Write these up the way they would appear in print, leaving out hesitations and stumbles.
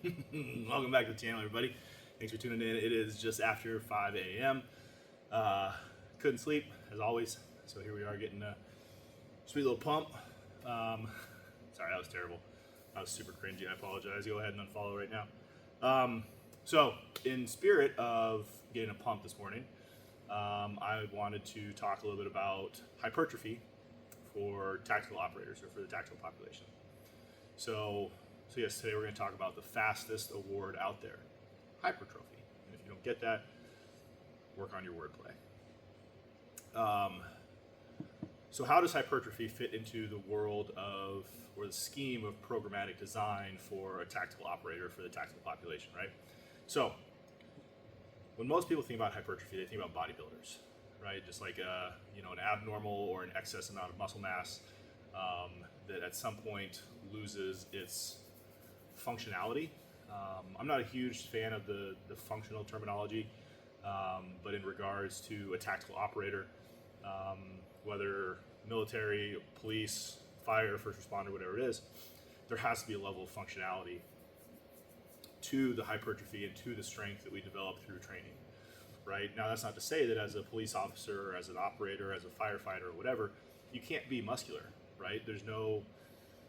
Welcome back to the channel, everybody. Thanks for tuning in. It is just after 5 a.m. Couldn't sleep, as always. So here we are getting a sweet little pump. Sorry, that was terrible. That was super cringy. I apologize. Go ahead and unfollow right now. So, in spirit of getting a pump this morning, I wanted to talk a little bit about hypertrophy for tactical operators or for the tactical population. So yes, today we're going to talk about the fastest award out there, hypertrophy. And if you don't get that, work on your wordplay. So how does hypertrophy fit into the world of, or the scheme of programmatic design for a tactical operator for the tactical population, right? So when most people think about hypertrophy, they think about bodybuilders, right? Just like an abnormal or an excess amount of muscle mass that at some point loses its functionality. I'm not a huge fan of the functional terminology, but in regards to a tactical operator, whether military, police, fire, first responder, whatever it is, there has to be a level of functionality to the hypertrophy and to the strength that we develop through training, right? Now, that's not to say that as a police officer, or as an operator, as a firefighter, or whatever, you can't be muscular, right?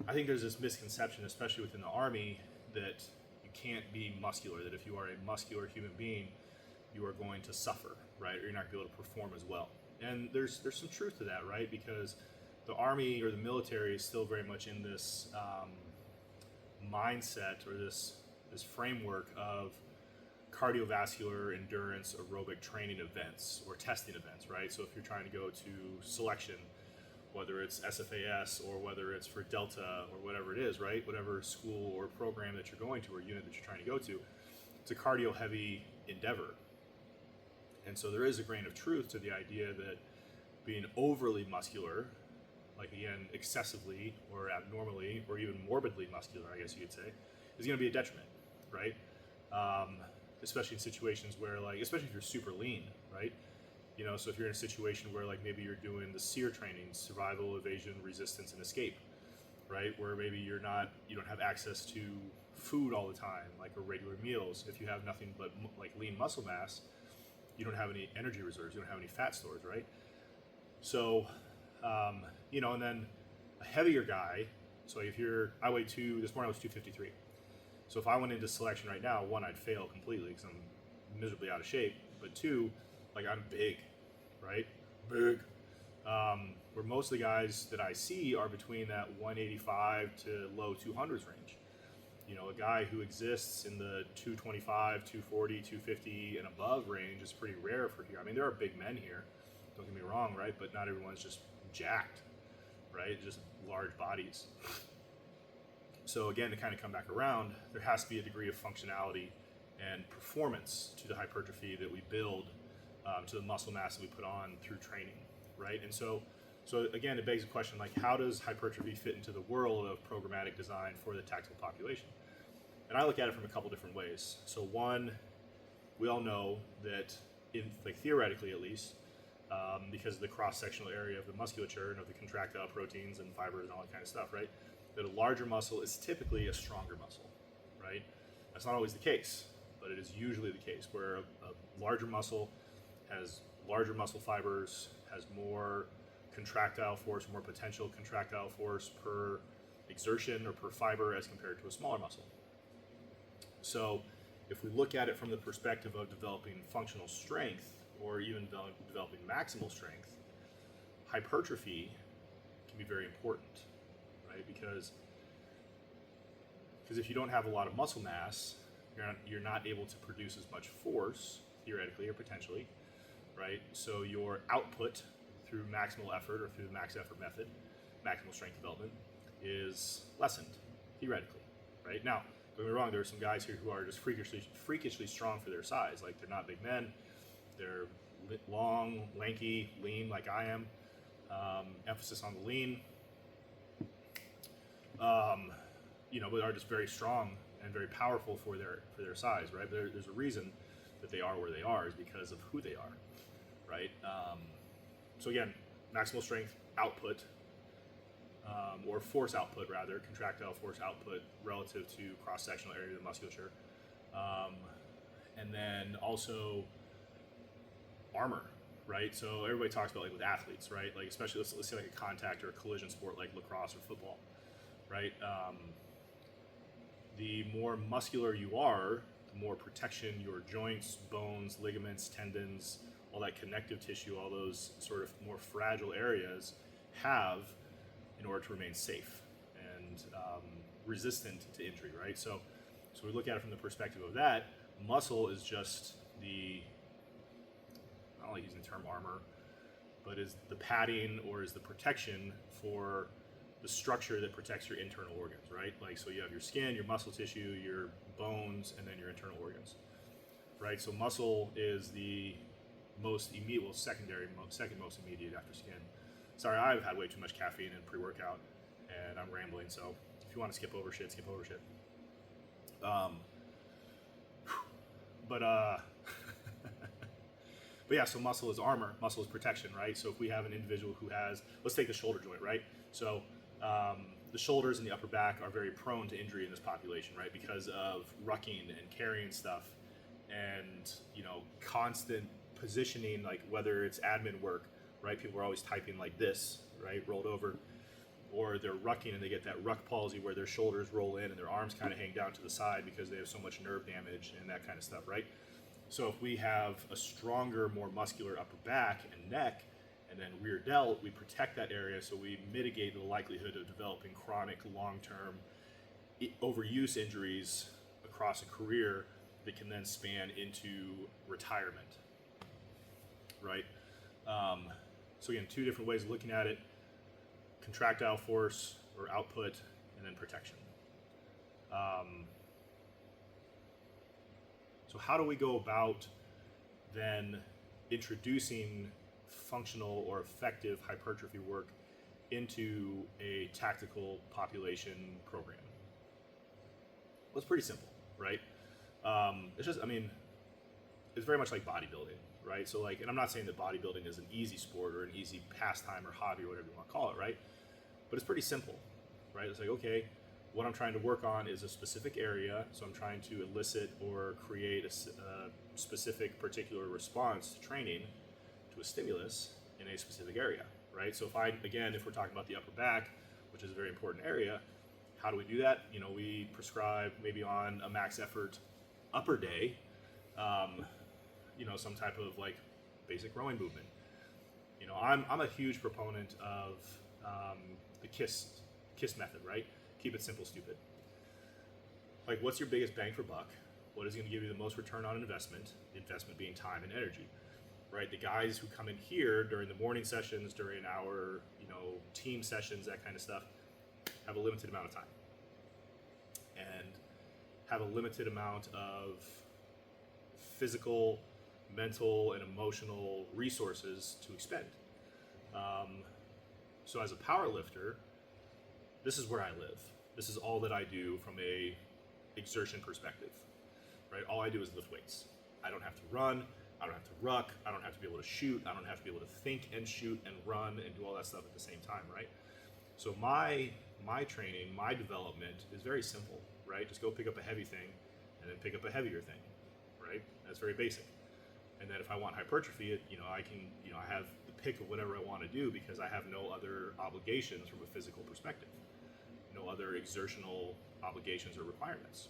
I think there's this misconception, especially within the Army, that you can't be muscular, that if you are a muscular human being, you are going to suffer, right? Or you're not going to be able to perform as well. And there's some truth to that, right? Because the Army or the military is still very much in this mindset or this framework of cardiovascular endurance aerobic training events or testing events, right? So if you're trying to go to selection, whether it's SFAS or whether it's for Delta or whatever it is, right? Whatever school or program that you're going to or unit that you're trying to go to, it's a cardio heavy endeavor. And so there is a grain of truth to the idea that being overly muscular, like again, excessively or abnormally or even morbidly muscular, I guess you could say, is going to be a detriment, right? Especially in situations where, especially if you're super lean, right? So if you're in a situation where maybe you're doing the SEER training, survival, evasion, resistance, and escape, right? Where maybe you don't have access to food all the time, or regular meals. If you have nothing but lean muscle mass, you don't have any energy reserves, you don't have any fat stores, right? So, and then a heavier guy, so I weigh this morning I was 253. So if I went into selection right now, one, I'd fail completely because I'm miserably out of shape, but two, I'm big, right? Big. Where most of the guys that I see are between that 185 to low 200s range. A guy who exists in the 225, 240, 250 and above range is pretty rare for here. I mean, there are big men here, don't get me wrong, right? But not everyone's just jacked, right? Just large bodies. So again, to kind of come back around, there has to be a degree of functionality and performance to the hypertrophy that we build, to the muscle mass that we put on through training, right? And so again, it begs the question, how does hypertrophy fit into the world of programmatic design for the tactical population? And I look at it from a couple different ways. So one, we all know that, theoretically at least, because of the cross-sectional area of the musculature and of the contractile proteins and fibers and all that kind of stuff, right? That a larger muscle is typically a stronger muscle, right? That's not always the case, but it is usually the case where a larger muscle has larger muscle fibers, has more contractile force, more potential contractile force per exertion or per fiber as compared to a smaller muscle. So if we look at it from the perspective of developing functional strength or even developing maximal strength, hypertrophy can be very important, right? Because if you don't have a lot of muscle mass, you're not able to produce as much force, theoretically or potentially, right? So your output through maximal effort or through the max effort method, maximal strength development, is lessened, theoretically, right? Now, don't get me wrong, there are some guys here who are just freakishly strong for their size. They're not big men, they're long, lanky, lean like I am, emphasis on the lean, but are just very strong and very powerful for their size, right? But there's a reason that they are where they are is because of who they are, right? So again, maximal strength output or force output rather, contractile force output relative to cross-sectional area of the musculature. And then also armor, right? So everybody talks about like with athletes, right? Like especially let's say like a contact or a collision sport like lacrosse or football, right? The more muscular you are, the more protection your joints, bones, ligaments, tendons, all that connective tissue, all those sort of more fragile areas have in order to remain safe and resistant to injury, right? So we look at it from the perspective of that. Muscle is just I don't like using the term armor, but is the padding or is the protection for the structure that protects your internal organs, right? Like, so you have your skin, your muscle tissue, your bones, and then your internal organs, right? So muscle is the most immediate, well, second most immediate after skin. Sorry, I've had way too much caffeine and pre-workout, and I'm rambling, so if you want to skip over shit, skip over shit. But yeah, so muscle is armor, muscle is protection, right? So if we have an individual who has, let's take the shoulder joint, right? So the shoulders and the upper back are very prone to injury in this population, right? Because of rucking and carrying stuff and, you know, constant positioning, like whether it's admin work, right? People are always typing like this, right? Rolled over. Or they're rucking and they get that ruck palsy where their shoulders roll in and their arms kind of hang down to the side because they have so much nerve damage and that kind of stuff, right? So if we have a stronger, more muscular upper back and neck, and then rear delt, we protect that area so we mitigate the likelihood of developing chronic, long-term overuse injuries across a career that can then span into retirement, right? So again, two different ways of looking at it: contractile force or output, and then protection. So how do we go about then introducing functional or effective hypertrophy work into a tactical population program? Well, it's pretty simple, right? It's just, I mean, it's very much like bodybuilding, right? So like, and I'm not saying that bodybuilding is an easy sport or an easy pastime or hobby or whatever you want to call it, right? But it's pretty simple, right? It's like, okay, what I'm trying to work on is a specific area, so I'm trying to elicit or create a specific particular response to training to a stimulus in a specific area, right? So if we're talking about the upper back, which is a very important area, how do we do that? You know, we prescribe maybe on a max effort upper day, you know, some type of like basic rowing movement. You know, I'm a huge proponent of the KISS method, right? Keep it simple, stupid. Like, what's your biggest bang for buck? What is going to give you the most return on investment? The investment being time and energy, right? The guys who come in here during the morning sessions, during our, you know, team sessions, that kind of stuff, have a limited amount of time and have a limited amount of physical, mental, and emotional resources to expend. So as a power lifter, this is where I live. This is all that I do from a exertion perspective, right? All I do is lift weights. I don't have to run. I don't have to ruck. I don't have to be able to shoot. I don't have to be able to think and shoot and run and do all that stuff at the same time, right? So my training, my development is very simple, right? Just go pick up a heavy thing and then pick up a heavier thing, right? That's very basic. And then if I want hypertrophy, you know, I can, you know, I have the pick of whatever I want to do because I have no other obligations from a physical perspective, no other exertional obligations or requirements,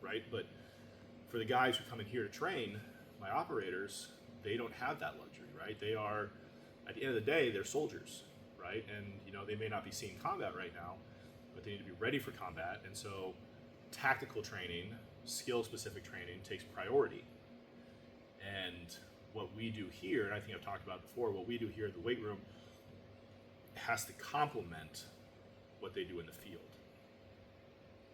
right? But for the guys who come in here to train, my operators, they don't have that luxury, right? They are, at the end of the day, they're soldiers, right? And, you know, they may not be seeing combat right now, but they need to be ready for combat. And so tactical training, skill-specific training takes priority. And what we do here, and I think I've talked about it before, what we do here at the weight room has to complement what they do in the field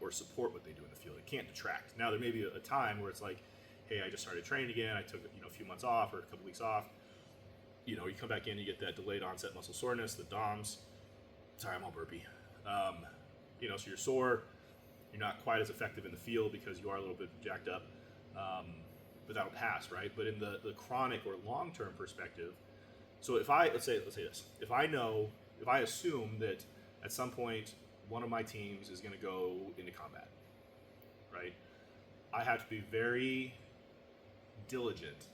or support what they do in the field. It can't detract. Now, there may be a time where it's like, hey, I just started training again. I took, you know, a few months off or a couple weeks off. You know, you come back in, you get that delayed onset muscle soreness, the DOMS. Sorry, I'm all burpy. You know, so you're sore. You're not quite as effective in the field because you are a little bit jacked up. But that'll pass, right? But in the chronic or long-term perspective, so if let's say this, if I assume that at some point, one of my teams is going to go into combat, right? I have to be very diligent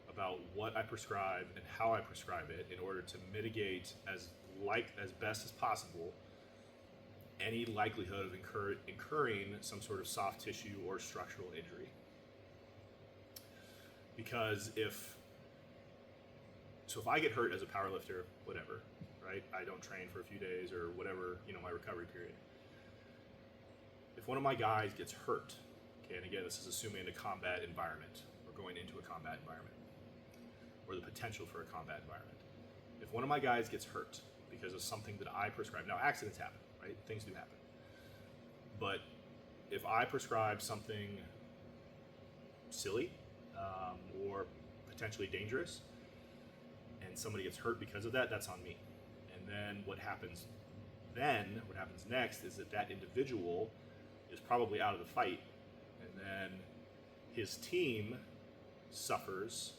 about what I prescribe and how I prescribe it in order to mitigate as best as possible any likelihood of incurring some sort of soft tissue or structural injury. Because if I get hurt as a powerlifter, whatever, right? I don't train for a few days or whatever, my recovery period. If one of my guys gets hurt, okay, and again, this is assuming a combat environment or going into a combat environment or the potential for a combat environment. If one of my guys gets hurt because of something that I prescribe, now accidents happen, right? Things do happen. But if I prescribe something silly or potentially dangerous and somebody gets hurt because of that, that's on me. And then what happens next is that individual is probably out of the fight, and then his team suffers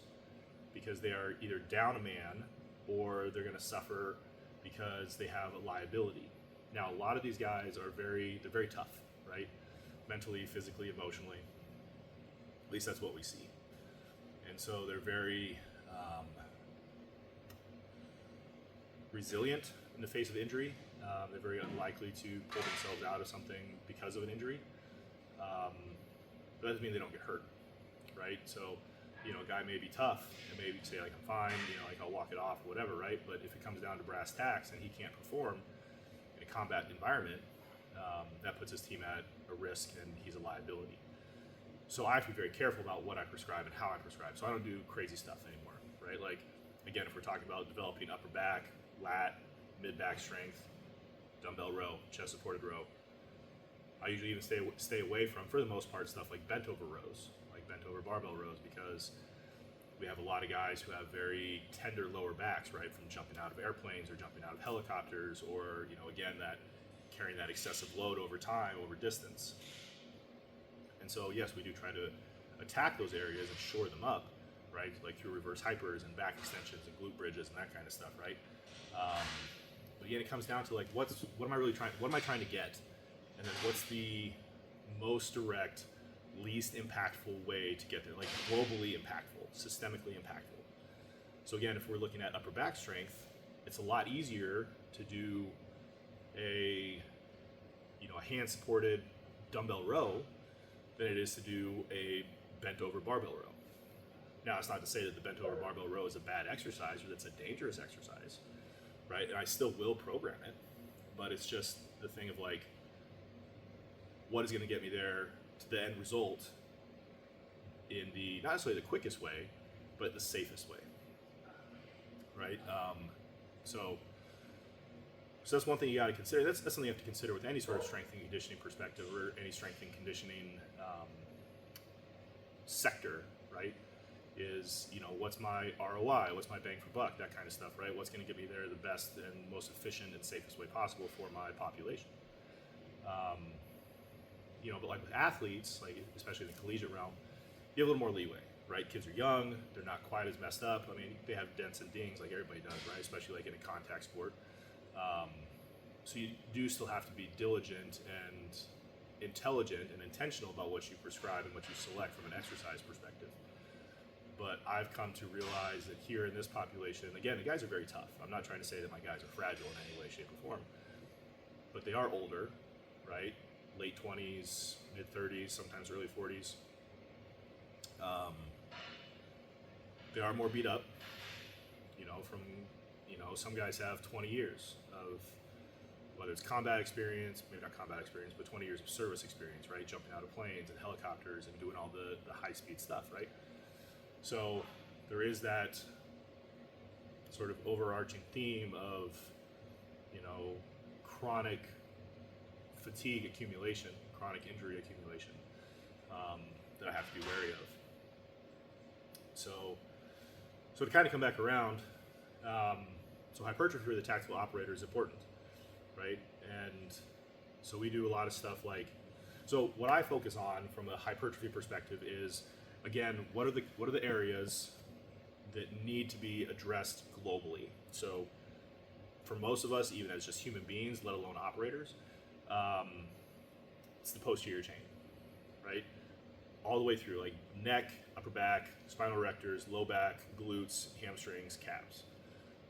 because they are either down a man or they're going to suffer because they have a liability. Now, a lot of these guys they're very tough, right? Mentally, physically, emotionally. At least that's what we see. And so they're very resilient in the face of injury. They're very unlikely to pull themselves out of something because of an injury. But that doesn't mean they don't get hurt, right? So, a guy may be tough and maybe say like, I'm fine, I'll walk it off or whatever, right? But if it comes down to brass tacks and he can't perform in a combat environment, that puts his team at a risk and he's a liability. So I have to be very careful about what I prescribe and how I prescribe. So I don't do crazy stuff anymore, right? Like, again, if we're talking about developing upper back, lat, mid-back strength, dumbbell row, chest supported row, I usually even stay away from, for the most part, stuff like bent over rows, like bent over barbell rows, because we have a lot of guys who have very tender lower backs, right, from jumping out of airplanes or jumping out of helicopters, or again, that carrying that excessive load over time, over distance. And so yes, we do try to attack those areas and shore them up, right, like through reverse hypers and back extensions and glute bridges and that kind of stuff, right? But again, it comes down to like, what am I trying to get? And then what's the most direct, least impactful way to get there, like globally impactful, systemically impactful. So again, if we're looking at upper back strength, it's a lot easier to do a hand-supported dumbbell row than it is to do a bent over barbell row. Now, it's not to say that the bent over barbell row is a bad exercise or that's a dangerous exercise, right? And I still will program it, but it's just the thing of like, what is going to get me there to the end result in the, not necessarily the quickest way, but the safest way, right? So that's one thing you got to consider. That's something you have to consider with any sort of strength and conditioning perspective or any strength and conditioning sector, right? Is, what's my ROI, what's my bang for buck, that kind of stuff, right? What's going to get me there the best and most efficient and safest way possible for my population. But like with athletes, like especially in the collegiate realm, you have a little more leeway, right? Kids are young, they're not quite as messed up. I mean, they have dents and dings like everybody does, right? Especially like in a contact sport. So you do still have to be diligent and intelligent and intentional about what you prescribe and what you select from an exercise perspective. But I've come to realize that here in this population, again, the guys are very tough. I'm not trying to say that my guys are fragile in any way, shape, or form, but they are older, right? Late 20s, mid 30s, sometimes early 40s. They are more beat up, from, some guys have 20 years of, whether it's combat experience, maybe not combat experience, but 20 years of service experience, right? Jumping out of planes and helicopters and doing all the high-speed stuff, right? So there is that sort of overarching theme of, chronic fatigue accumulation, chronic injury accumulation, that I have to be wary of. So to kind of come back around, so hypertrophy for the tactical operator is important, right? And so we do a lot of stuff like, so what I focus on from a hypertrophy perspective is, again, what are the areas that need to be addressed globally? So for most of us, even as just human beings, let alone operators, it's the posterior chain, right? All the way through, like neck, upper back, spinal erectors, low back, glutes, hamstrings, calves,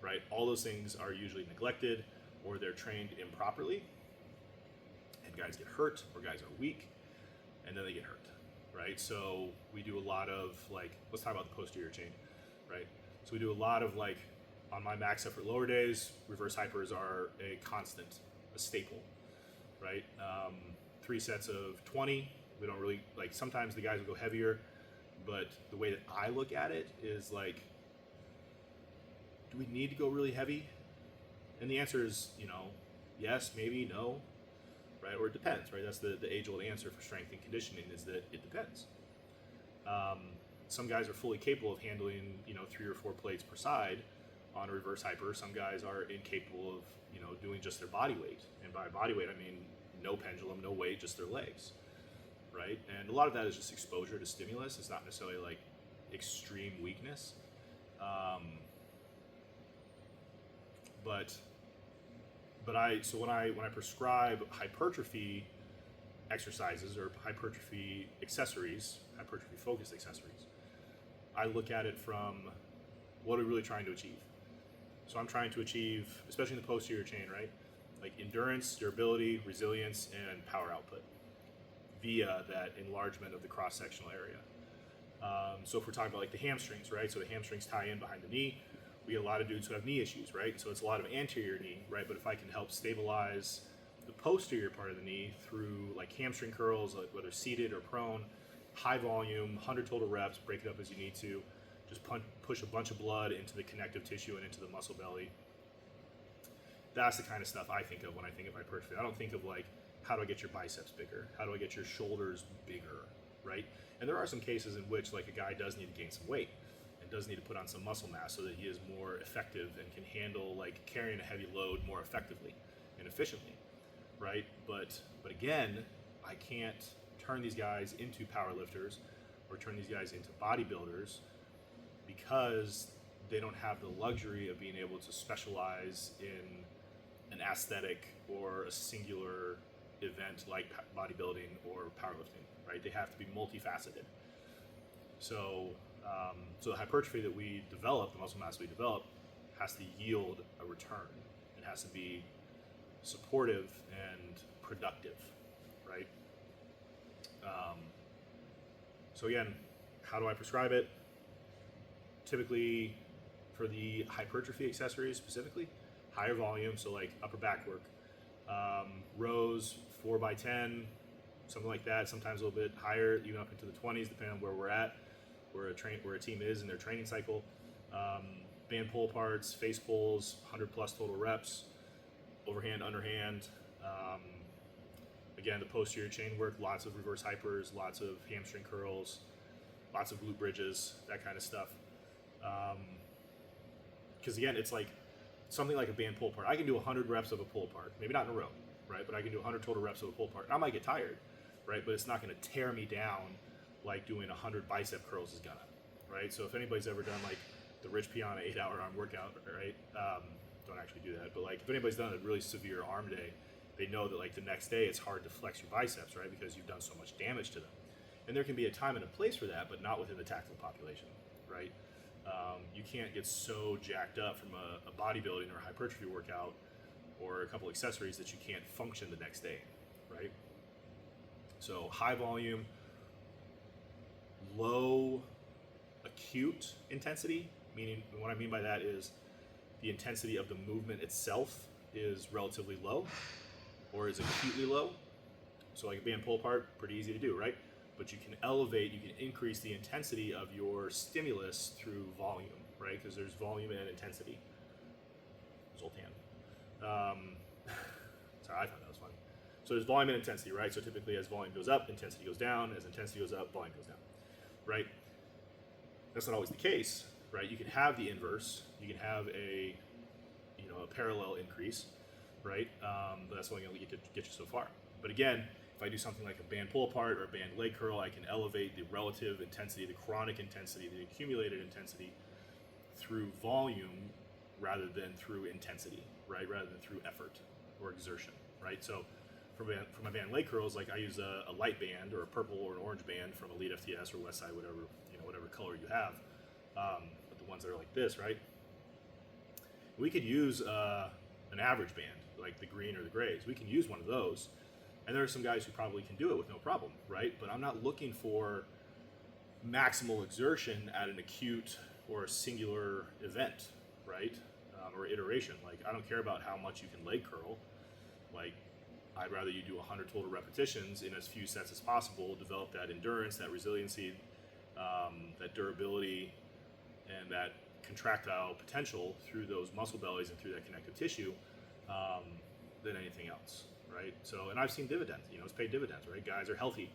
right? All those things are usually neglected or they're trained improperly, and guys get hurt or guys are weak, and then they get hurt, right? So we do a lot of like, let's talk about the posterior chain, right? So we do a lot of like, on my max effort lower days, reverse hypers are a constant, a staple, right? 3 sets of 20. We don't really, like, sometimes the guys will go heavier, but the way that I look at it is like, do we need to go really heavy? And the answer is, yes, maybe, no, right? Or it depends, right? That's the age-old answer for strength and conditioning, is that it depends. Some guys are fully capable of handling, 3 or 4 plates per side on a reverse hyper. Some guys are incapable of, doing just their body weight. And by body weight, I mean no pendulum, no weight, just their legs, right? And a lot of that is just exposure to stimulus. It's not necessarily like extreme weakness. So when I prescribe hypertrophy exercises or hypertrophy accessories, hypertrophy focused accessories, I look at it from what are we really trying to achieve. So I'm trying to achieve, especially in the posterior chain, right? Like endurance, durability, resilience, and power output via that enlargement of the cross-sectional area. So if we're talking about like the hamstrings, right? So the hamstrings tie in behind the knee. We get a lot of dudes who have knee issues, right? So it's a lot of anterior knee, right? But if I can help stabilize the posterior part of the knee through like hamstring curls, like whether seated or prone, high volume, 100 total reps, break it up as you need to, just push a bunch of blood into the connective tissue and into the muscle belly. That's the kind of stuff I think of when I think of hypertrophy. I don't think of like, how do I get your biceps bigger? How do I get your shoulders bigger, right? And there are some cases in which like a guy does need to gain some weight and does need to put on some muscle mass so that he is more effective and can handle like carrying a heavy load more effectively and efficiently, right? But again, I can't turn these guys into powerlifters or turn these guys into bodybuilders because they don't have the luxury of being able to specialize in an aesthetic or a singular event like bodybuilding or powerlifting, right? They have to be multifaceted. So, so the hypertrophy that we develop, the muscle mass we develop, has to yield a return. It has to be supportive and productive, right? So again, how do I prescribe it? Typically, for the hypertrophy accessories specifically, higher volume, so like upper back work, rows 4x10, something like that. Sometimes a little bit higher, even up into the 20s, depending on where we're at, where a team is in their training cycle. Band pull parts, face pulls, 100 plus total reps, overhand, underhand. Again, the posterior chain work, lots of reverse hypers, lots of hamstring curls, lots of glute bridges, that kind of stuff. Because again, it's like something like a band pull part. I can do 100 reps of a pull part, maybe not in a row, right? But I can do 100 total reps of a pull part. I might get tired, right? But it's not going to tear me down like doing 100 bicep curls is gonna, right? So if anybody's ever done like the Rich Piana 8-hour arm workout, right? Don't actually do that, but like if anybody's done a really severe arm day, they know that like the next day it's hard to flex your biceps, right? Because you've done so much damage to them. And there can be a time and a place for that, but not within the tactical population, right? You can't get so jacked up from a bodybuilding or hypertrophy workout or a couple accessories that you can't function the next day, right? So high volume, low acute intensity, meaning what I mean by that is the intensity of the movement itself is relatively low or is acutely low. So like a band pull part, pretty easy to do, right? But you can elevate, you can increase the intensity of your stimulus through volume, right? Because there's volume and intensity. Zoltan. Sorry, I thought that was funny. So there's volume and intensity, right? So typically as volume goes up, intensity goes down. As intensity goes up, volume goes down, right? That's not always the case, right? You can have the inverse. You can have a parallel increase, right? But that's only going to get you so far. But again, if I do something like a band pull apart or a band leg curl, I can elevate the relative intensity, the chronic intensity, the accumulated intensity through volume rather than through intensity, right? Rather than through effort or exertion, right? So for my band leg curls, like I use a light band or a purple or an orange band from Elite FTS or Westside, whatever color you have. But the ones that are like this, right? We could use an average band, like the green or the grays. We can use one of those. And there are some guys who probably can do it with no problem, right? But I'm not looking for maximal exertion at an acute or a singular event, right? Or iteration. Like, I don't care about how much you can leg curl. Like, I'd rather you do 100 total repetitions in as few sets as possible, develop that endurance, that resiliency, that durability, and that contractile potential through those muscle bellies and through that connective tissue than anything else, right? So, and I've seen dividends, it's paid dividends, right? Guys are healthy.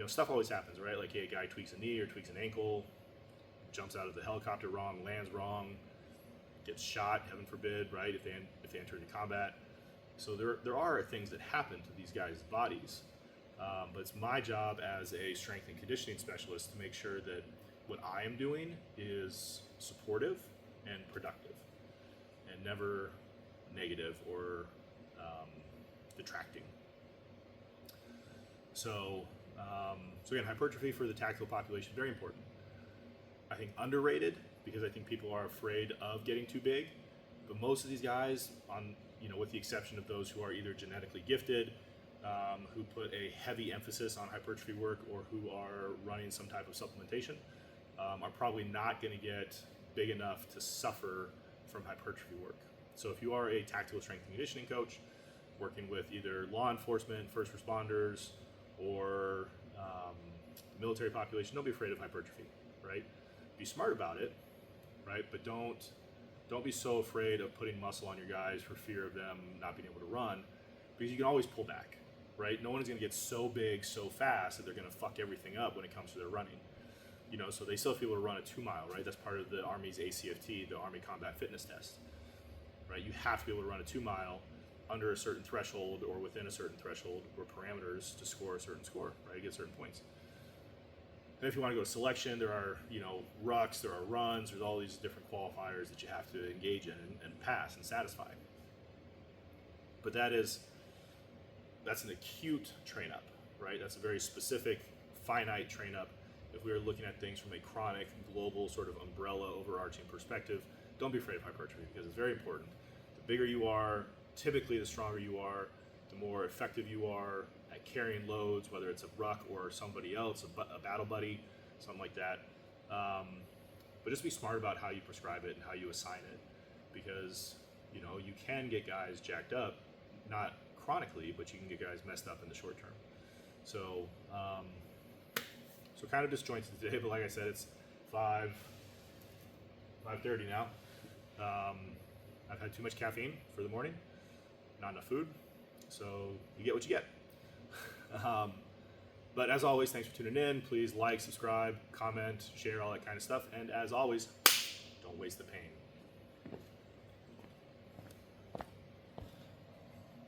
Stuff always happens, right? Like, hey, a guy tweaks a knee or tweaks an ankle, jumps out of the helicopter wrong, lands wrong, gets shot, heaven forbid, right? If they enter into combat. So there are things that happen to these guys' bodies, but it's my job as a strength and conditioning specialist to make sure that what I am doing is supportive and productive, and never negative or detracting. So again, hypertrophy for the tactical population, very important. I think underrated because I think people are afraid of getting too big, but most of these guys, with the exception of those who are either genetically gifted, who put a heavy emphasis on hypertrophy work, or who are running some type of supplementation, are probably not going to get big enough to suffer from hypertrophy work. So if you are a tactical strength and conditioning coach working with either law enforcement, first responders, or military population, don't be afraid of hypertrophy, right? Be smart about it, right? But don't be so afraid of putting muscle on your guys for fear of them not being able to run, because you can always pull back, right? No one is going to get so big so fast that they're going to fuck everything up when it comes to their running. So they still have to be able to run a 2 mile, right? That's part of the Army's ACFT, the Army Combat Fitness Test, right? You have to be able to run a 2 mile under a certain threshold or within a certain threshold or parameters to score a certain score, right? Get certain points. And if you want to go to selection, there are, rucks, there are runs, there's all these different qualifiers that you have to engage in and pass and satisfy. But that's an acute train up, right? That's a very specific, finite train up. If we are looking at things from a chronic, global sort of umbrella, overarching perspective, don't be afraid of hypertrophy, because it's very important. The bigger you are, typically the stronger you are, the more effective you are at carrying loads, whether it's a ruck or somebody else, a battle buddy, something like that. But just be smart about how you prescribe it and how you assign it, because you can get guys jacked up, not chronically, but you can get guys messed up in the short term. So kind of disjointed today, but like I said, it's 5:30 now. I've had too much caffeine for the morning, not enough food, so you get what you get. But as always, thanks for tuning in. Please like, subscribe, comment, share, all that kind of stuff. And as always, don't waste the pain.